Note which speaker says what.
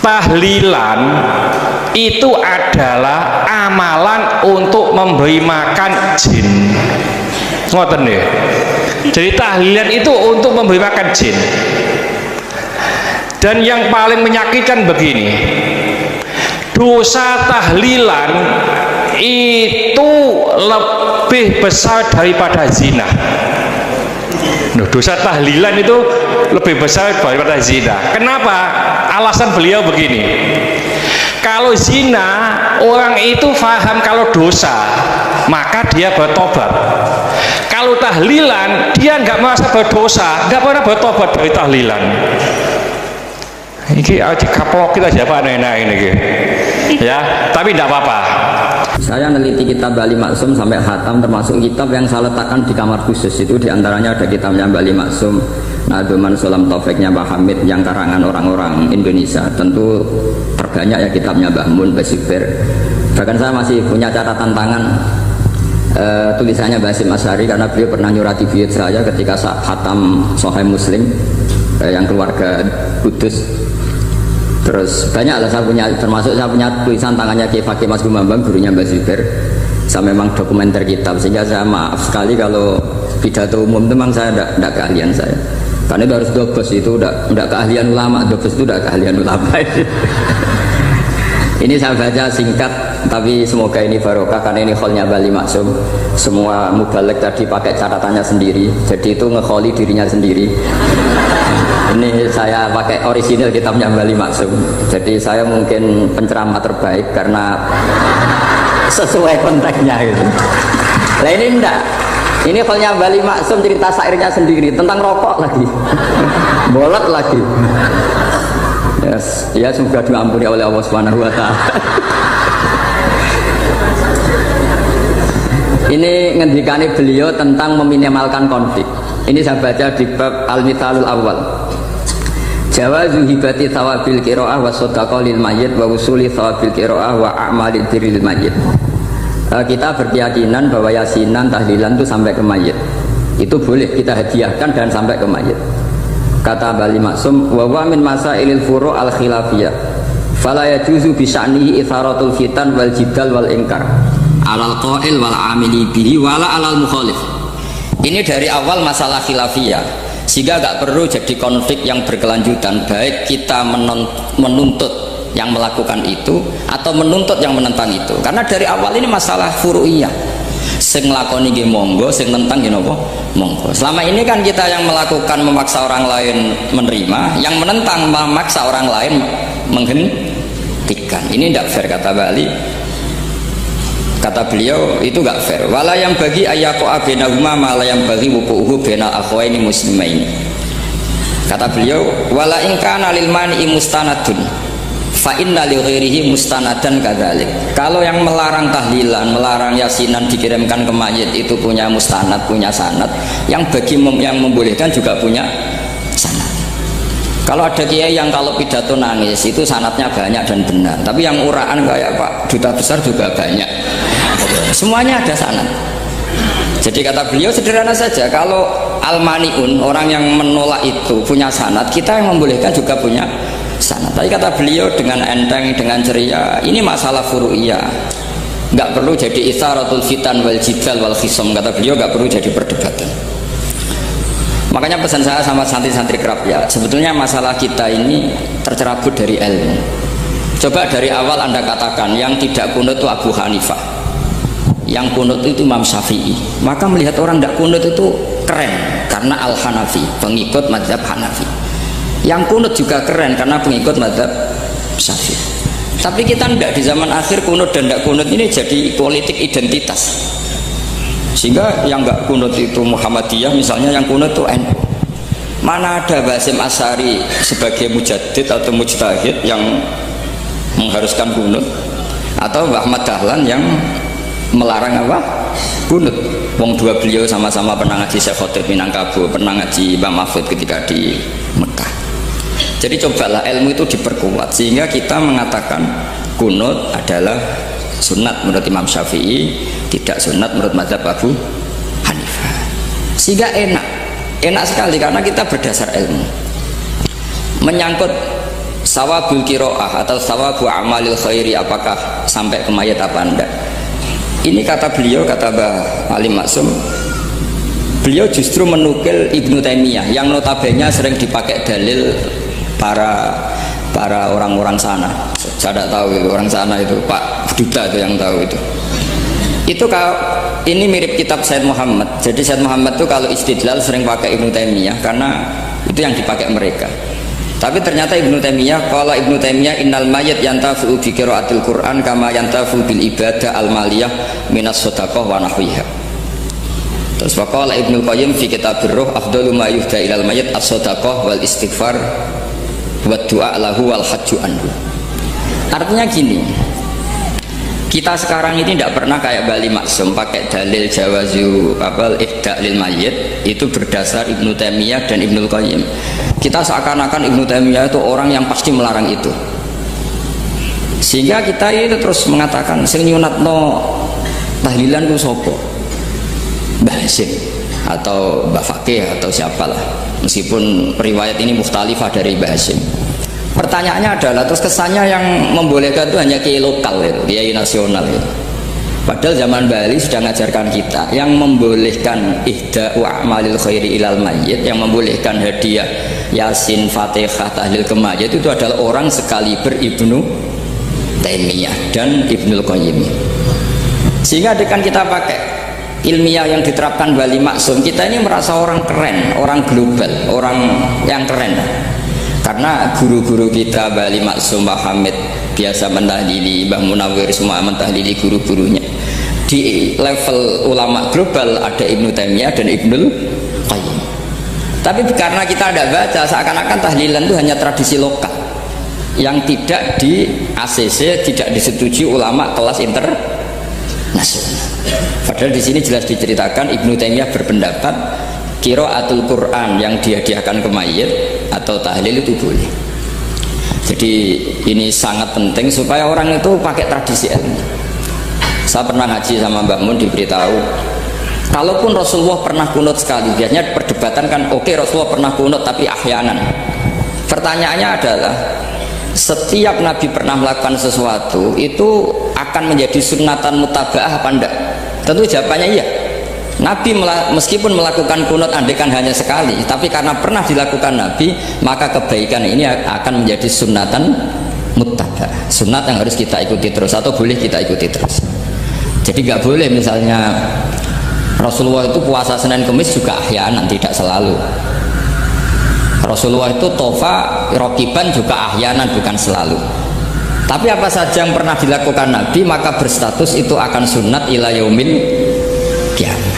Speaker 1: tahlilan itu adalah amalan untuk memberi makan jin. Ngoten nggih. Jadi tahlilan itu untuk memberi makan jin. Dan yang paling menyakitkan begini, dosa tahlilan itu lebih besar daripada zina. Dosa tahlilan itu lebih besar daripada zina. Kenapa? Alasan beliau begini, kalau zina orang itu faham kalau dosa, maka dia bertobat. Kalau tahlilan dia nggak merasa berdosa, nggak pernah bertobat dari tahlilan. Ini aja kaplok kita siapa enak ini ya, tapi tidak apa-apa.
Speaker 2: Saya neliti kitab Bali Maksum sampai khatam, termasuk kitab yang saya letakkan di kamar khusus. Itu diantaranya ada kitabnya Bali Maksum, Nadoman Sulam Taufiknya Mbah Hamid yang karangan orang-orang Indonesia. Tentu terbanyak ya kitabnya Mbah Mun, Mbah Sibir. Bahkan saya masih punya catatan tangan tulisannya Mbah Hasyim Asy'ari, karena beliau pernah nyurati buyut saya ketika saat khatam Sahih Muslim yang keluarga Kudus. Terus banyak lah saya punya, termasuk saya punya tulisan tangannya Kiai Fakih Mas Gumambang, gurunya Mbak Zubair. Saya memang dokumenter kitab, sehingga saya maaf sekali kalau pidato umum itu memang saya tidak keahlian saya. Karena itu harus dobes, itu tidak keahlian ulama, dobes itu tidak keahlian ulama. Ini saya baca singkat, tapi semoga ini barokah karena ini kholnya Bali Maksum. Semua mubalek tadi pakai catatannya sendiri, jadi itu ngekholi dirinya sendiri. Ini saya pakai orisinil kitabnya Bali Maksum. Jadi saya mungkin penceramah terbaik karena sesuai konteksnya gitu. Nah ini enggak. Ini kholnya Bali Maksum, cerita syairnya sendiri tentang rokok lagi. Bolot lagi. Yes, ya semoga diampuni oleh Allah Subhanahu wa taala. Ini ngendikane beliau tentang meminimalkan konflik. Ini saya baca di bab Al-Mithalul Awal. Jawazu hibati thawabil qiraah wa shadaqah lil mayyit wa usuli thawabil qiraah wa a'malil birril mayyit. Kita berkeyakinan bahwa yasinan, tahlilan itu sampai ke mayit. Itu boleh kita hadiahkan dan sampai ke mayit. Kata Bali Maksum, wa wa min masailil furu' al khilafiyah. Fala yajuzu bi sya'nihi itharatul fitan wal jidal wal inkar. Alal qail wal amili bihi wala alal mukhalif. Ini dari awal masalah khilafiyah, sehingga gak perlu jadi konflik yang berkelanjutan, baik kita menuntut yang melakukan itu atau menuntut yang menentang itu, karena dari awal ini masalah furu'iyah. Sing nglakoni nggih monggo, sing nentang nggih napa monggo. Selama ini kan kita yang melakukan memaksa orang lain menerima, yang menentang memaksa orang lain menghentikan. Ini tidak fair kata Bali. Kata beliau itu gak fair. Wala yang bagi ayaqa bainahuma ma la yang bagi wuquhu bainal akhwaini muslimain. Kata beliau, wala in kana lil mani'i mustanadun fa inna li ghairihi mustanadan kadzalik. Kalau yang melarang tahlilan, melarang yasinan dikirimkan ke mayit itu punya mustanad, punya sanad. Yang bagi yang membolehkan juga punya sanad. Kalau ada kiai yang kalau pidato nangis itu sanadnya banyak dan benar, tapi yang uraan kayak Pak Duta Besar juga banyak. Semuanya ada sanad. Jadi kata beliau sederhana saja, kalau al-mani'un, orang yang menolak itu punya sanad, kita yang membolehkan juga punya sanad. Tapi kata beliau dengan enteng, dengan ceria, ini masalah furu'iyah, nggak perlu jadi itsaratul fitan wal jidal wal khisam. Kata beliau nggak perlu jadi perdebatan. Makanya pesan saya sama santri-santri kerap ya, sebetulnya masalah kita ini tercerabut dari ilmu. Coba dari awal Anda katakan yang tidak kunut itu Abu Hanifah, yang kunut itu Imam Syafi'i, maka melihat orang tidak kunut itu keren karena Al-Hanafi, pengikut mazhab Hanafi. Yang kunut juga keren karena pengikut mazhab Syafi'i. Tapi kita tidak, di zaman akhir kunut dan tidak kunut ini jadi politik identitas. Sehingga yang nggak kunut itu Muhammadiyah misalnya, yang kunut itu NU. Mana ada Mbah Hasyim Asy'ari sebagai mujaddid atau mujtahid yang mengharuskan kunut, atau Mbah Ahmad Dahlan yang melarang apa? Kunut. Wong dua beliau sama-sama pernah ngaji Syekh Khotib Minangkabau, pernah ngaji Mbah Mahfud ketika di Mekah. Jadi cobalah ilmu itu diperkuat sehingga kita mengatakan kunut adalah sunat menurut Imam Syafi'i, tidak sunat menurut mazhab Abu Hanifah. Sehingga enak sekali karena kita berdasar ilmu. Menyangkut sawabul kiroah atau sawabu amalil khairi, apakah sampai ke mayat apa enggak? Ini kata beliau, kata Mbah Alim Maksum, beliau justru menukil Ibnu Taimiyah yang notabene sering dipakai dalil para orang-orang sana. Saya tidak tahu itu orang sana itu, Pak Duta itu yang tahu itu. Itu kalau ini mirip kitab Said Muhammad. Jadi Said Muhammad itu kalau istidlal sering pakai Ibnu Taimiyah karena itu yang dipakai mereka. Tapi ternyata Ibnu Taimiyah, kalau Ibnu Taimiyah innal mayyit yantafi'u bi qiraatil Qur'an kama yantafi'u bil ibadah al maliyah minas shadaqah wa nahwiha. Terus waqala Ibnu Qayyim fi kitabir ruh afdalu ma yuhda ilal mayyit as-shadaqah wal istighfar wa du'a lahu wal hajju anhu. Artinya gini, kita sekarang ini tidak pernah kayak Bali Maksum pakai dalil jawazu ihda lil mayyit itu berdasar Ibnu Taimiyah dan Ibnu Qayyim. Kita seakan-akan Ibnu Taimiyah itu orang yang pasti melarang itu, sehingga kita itu terus mengatakan sing nyunatno tahlilan ku sapa, Mbah Hasyim atau Mbah Fakih atau siapalah, meskipun riwayat ini mukhtalifah dari Mbah Hasyim. Pertanyaannya adalah terus kesannya yang membolehkan itu hanya kiai lokal itu, kiai nasional itu. Padahal zaman Bali sudah mengajarkan kita yang membolehkan ihda'u a'malil khairi ilal mayyit, yang membolehkan hadiah Yasin, Fatihah, tahlil ke mayit itu adalah orang sekaliber Ibnu Taimiyah dan Ibnu Qayyim. Sehingga dengan kita pakai ilmiah yang diterapkan Bali Maksum, kita ini merasa orang keren, orang global, orang yang keren. Karena guru-guru kita Bali Maksum, Mbah Hamid biasa mentahlili, Mbah Munawir semua mentahlili guru-gurunya. Di level ulama global ada Ibnu Taimiyah dan Ibnu Qayyim. Tapi karena kita tidak baca, seakan-akan tahlilan itu hanya tradisi lokal yang tidak di ACC, tidak disetujui ulama kelas internasional. Padahal di sini jelas diceritakan Ibnu Taimiyah berpendapat qiraatul Quran yang dihadiahkan ke mayit atau tahlil itu boleh. Jadi ini sangat penting supaya orang itu pakai tradisi ilmu. Saya pernah ngaji sama Mbak Mun, diberitahu kalaupun Rasulullah pernah kunut sekali, biasanya perdebatan kan oke, Rasulullah pernah kunut tapi ahyanan. Pertanyaannya adalah setiap Nabi pernah melakukan sesuatu itu akan menjadi sunnatan mutabaah apa enggak? Tentu jawabannya iya. Nabi meskipun melakukan kunut andekan hanya sekali, tapi karena pernah dilakukan Nabi, maka kebaikan ini akan menjadi sunnatan muttabaah, sunat yang harus kita ikuti terus atau boleh kita ikuti terus. Jadi nggak boleh misalnya Rasulullah itu puasa Senin Kemis juga ahyanan, tidak selalu. Rasulullah itu tofa rokiban juga ahyanan, bukan selalu. Tapi apa saja yang pernah dilakukan Nabi maka berstatus itu akan sunat ila yaumil qiyamah.